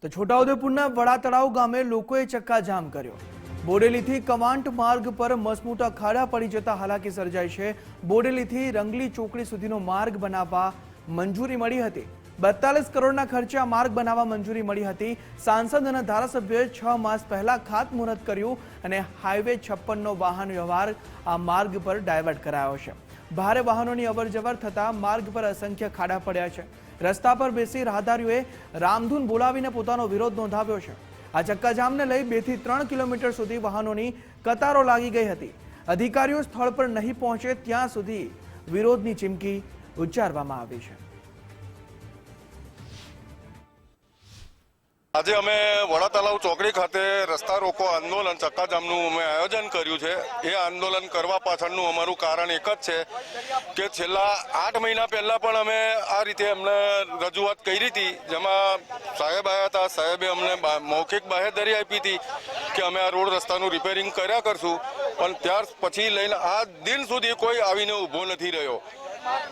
તો છોટાઉદેપુરના વડા તળાવ ગામે લોકોએ ચક્કાજામ કર્યો। બોડેલીથી કવાંટ માર્ગ પર મસમોટા ખાડા પડી જતા હાલાકી સર્જાઈ છે। બોડેલીથી રંગલી ચોકડી સુધીનો માર્ગ બનાવવા મંજૂરી મળી હતી। 42 કરોડના ખર્ચે આ માર્ગ બનાવવા મંજૂરી મળી હતી। સાંસદ અને ધારાસભ્યોએ 6 માસ પહેલા ખાતમુહૂર્ત કર્યું અને હાઈવે 56 નો વાહન વ્યવહાર આ માર્ગ પર ડાયવર્ટ કરાયો છે। ભારે વાહનોની અવરજવર થતા માર્ગ પર અસંખ્ય ખાડા પડ્યા છે। રસ્તા પર બેસી રાહદારીઓએ રામધૂન બોલાવીને પોતાનો વિરોધ નોંધાવ્યો છે। આ ચક્કાજામને લઈ 2 થી 3 કિલોમીટર સુધી વાહનોની કતારો લાગી ગઈ હતી। અધિકારીઓ સ્થળ પર નહીં પહોંચે ત્યાં સુધી વિરોધની ચીમકી ઉચ્ચારવામાં આવી છે। આજે અમે વડા તળાવ ચોકડી ખાતે રસ્તા રોકો આંદોલન ચક્કાજામનું અમે આયોજન કર્યું છે। એ આંદોલન કરવા પાછળનું અમારું કારણ એક જ છે કે છેલ્લા 8 મહિના પહેલા પણ અમે આ રીતે અમને રજૂઆત કરી હતી, જેમાં સાહેબ આવ્યા હતા। સાહેબે અમને મૌખિક બાહેધરી આપી હતી કે અમે આ રોડ રસ્તાનું રિપેરિંગ કર્યા કરશું, પણ ત્યાર પછી લઈને આ દિન સુધી કોઈ આવીને ઊભો નથી રહ્યો।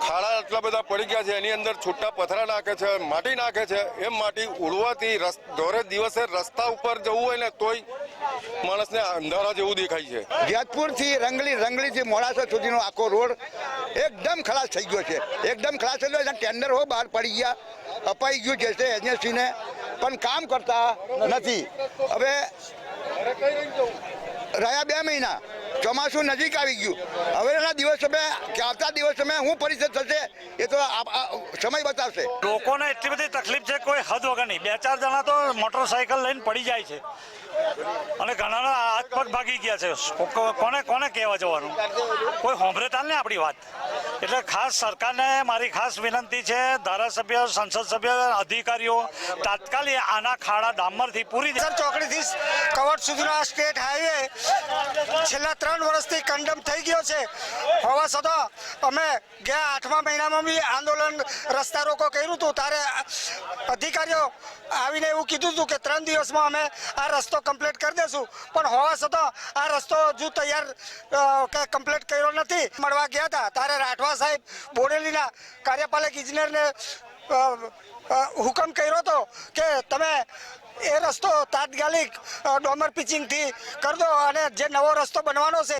ખાડા એટલા બધા પડી ગયા છે, એની અંદર છૂટા પથરા નાખે છે, માટી નાખે છે। એ માટી ઉડવાથી દોરે દિવસે રસ્તા ઉપર જવું હોય ને તોય માણસને અંધારા જેવું દેખાય છે। જેતપુરથી રંગલીથી મોડાસા સુધીનો આખો રોડ એકદમ ખલાસ થઈ ગયો છે। એકદમ ખલાસ થઈ ગયો, ટેન્ડર હો બહાર પડી ગયા, અપાઈ ગયું છે તે એજન્સીને, પણ કામ કરતા નથી। હવે રહ્યા 2 મહિના, ચોમાસું નજીક આવી ગયું। હવે એના દિવસોમાં કે આવતા દિવસોમાં શું પરિસ્થિતિ થશે એ તો સમય બતાવશે। લોકોને એટલી બધી તકલીફ છે, કોઈ હદ વગર નહીં। 2-4 જણા તો મોટરસાયકલ લઈને પડી જાય છે અને ઘણાના હાથ પગ ભાગી ગયા છે। કોને કહેવા જવાનું? કોઈ સાંભળતા ને આપણી વાત। એટલે ખાસ સરકારને મારી ખાસ વિનંતી છે, ધારાસભ્ય, સંસદ સભ્ય, અધિકારીઓ તાત્કાલિક આના ખાડા ડામરથી પૂરી ચોકડીથી કવાંટ સુધીનો આ સ્ટેટ હાઈવે છેલ્લા 3 વર્ષથી કન્ડમ થઈ ગયો છે। હોવા છતાં અમે ગયા 8મા મહિનામાં બી આંદોલન રસ્તા રોકો કર્યું હતું, ત્યારે અધિકારીઓ આવીને એવું કીધું હતું કે 3 દિવસમાં અમે આ રસ્તો કમ્પ્લીટ કરી દઈશું, પણ હોવા છતાં આ રસ્તો હજુ તૈયાર કમ્પ્લીટ કર્યો નથી। મળવા ગયા હતા ત્યારે રાઠવા સાહેબ બોડેલીના કાર્યપાલક ઇજનેરને હુકમ કર્યો હતો કે તમે એ રસ્તો તાત્કાલિક ડોમર પિચિંગથી કરી દો અને જે નવો રસ્તો બનવાનો છે